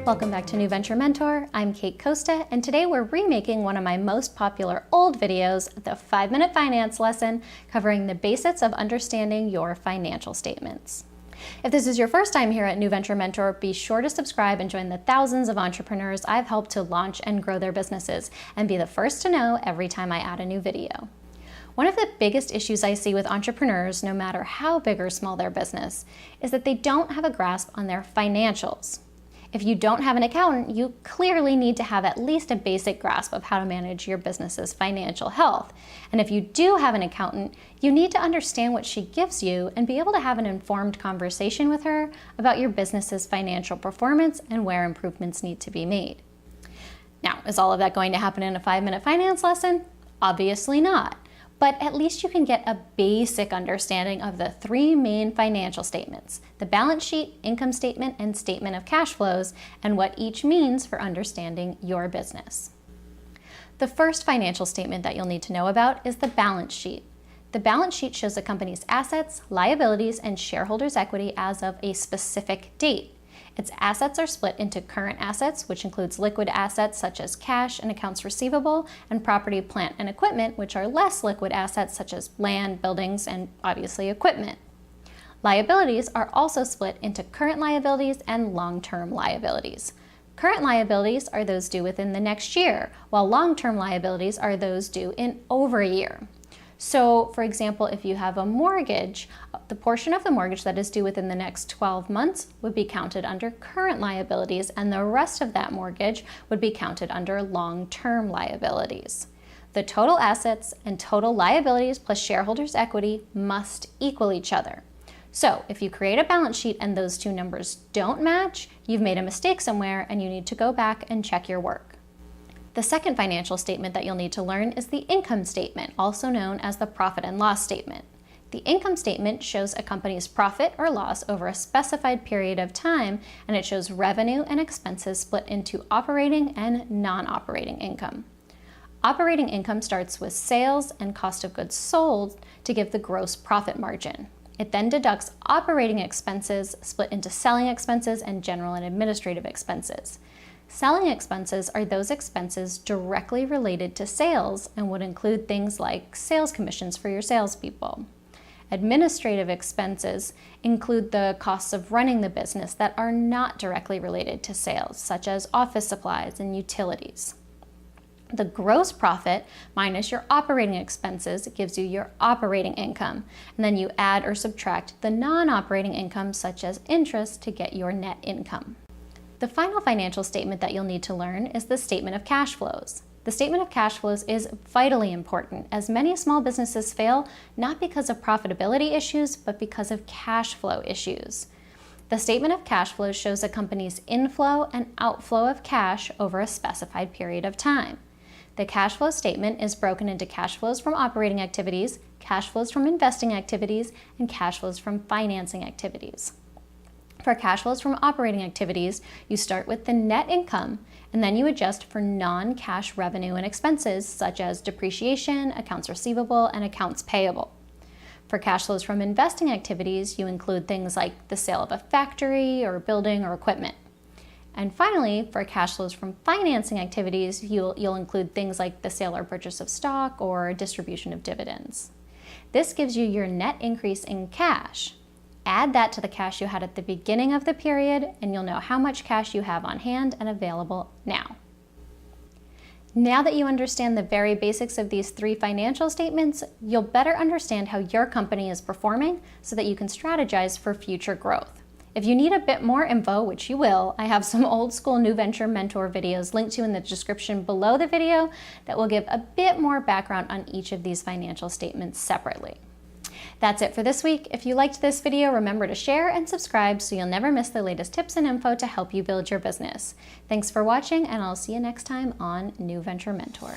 Welcome back to New Venture Mentor. I'm Kate Costa, and today we're remaking one of my most popular old videos, the 5-Minute Finance Lesson, covering the basics of understanding your financial statements. If this is your first time here at New Venture Mentor, be sure to subscribe and join the thousands of entrepreneurs I've helped to launch and grow their businesses, and be the first to know every time I add a new video. One of the biggest issues I see with entrepreneurs, no matter how big or small their business, is that they don't have a grasp on their financials. If you don't have an accountant, you clearly need to have at least a basic grasp of how to manage your business's financial health. And if you do have an accountant, you need to understand what she gives you and be able to have an informed conversation with her about your business's financial performance and where improvements need to be made. Now, is all of that going to happen in a 5-minute finance lesson? Obviously not. But at least you can get a basic understanding of the 3 main financial statements: the balance sheet, income statement, and statement of cash flows, and what each means for understanding your business. The first financial statement that you'll need to know about is the balance sheet. The balance sheet shows a company's assets, liabilities, and shareholders' equity as of a specific date. Its assets are split into current assets, which includes liquid assets such as cash and accounts receivable, and property, plant, and equipment, which are less liquid assets such as land, buildings, and obviously equipment. Liabilities are also split into current liabilities and long-term liabilities. Current liabilities are those due within the next year, while long-term liabilities are those due in over a year. So, for example, if you have a mortgage, the portion of the mortgage that is due within the next 12 months would be counted under current liabilities, and the rest of that mortgage would be counted under long-term liabilities. The total assets and total liabilities plus shareholders' equity must equal each other. So, if you create a balance sheet and those two numbers don't match, you've made a mistake somewhere and you need to go back and check your work. The second financial statement that you'll need to learn is the income statement, also known as the profit and loss statement. The income statement shows a company's profit or loss over a specified period of time, and it shows revenue and expenses split into operating and non-operating income. Operating income starts with sales and cost of goods sold to give the gross profit margin. It then deducts operating expenses split into selling expenses and general and administrative expenses. Selling expenses are those expenses directly related to sales and would include things like sales commissions for your salespeople. Administrative expenses include the costs of running the business that are not directly related to sales, such as office supplies and utilities. The gross profit minus your operating expenses gives you your operating income, and then you add or subtract the non-operating income, such as interest, to get your net income. The final financial statement that you'll need to learn is the statement of cash flows. The statement of cash flows is vitally important, as many small businesses fail not because of profitability issues, but because of cash flow issues. The statement of cash flows shows a company's inflow and outflow of cash over a specified period of time. The cash flow statement is broken into cash flows from operating activities, cash flows from investing activities, and cash flows from financing activities. For cash flows from operating activities, you start with the net income, and then you adjust for non-cash revenue and expenses such as depreciation, accounts receivable, and accounts payable. For cash flows from investing activities, you include things like the sale of a factory or building or equipment. And finally, for cash flows from financing activities, you'll include things like the sale or purchase of stock or distribution of dividends. This gives you your net increase in cash. Add that to the cash you had at the beginning of the period, and you'll know how much cash you have on hand and available now. Now that you understand the very basics of these 3 financial statements, you'll better understand how your company is performing so that you can strategize for future growth. If you need a bit more info, which you will, I have some old school New Venture Mentor videos linked to in the description below the video that will give a bit more background on each of these financial statements separately. That's it for this week. If you liked this video, remember to share and subscribe so you'll never miss the latest tips and info to help you build your business. Thanks for watching, and I'll see you next time on New Venture Mentor.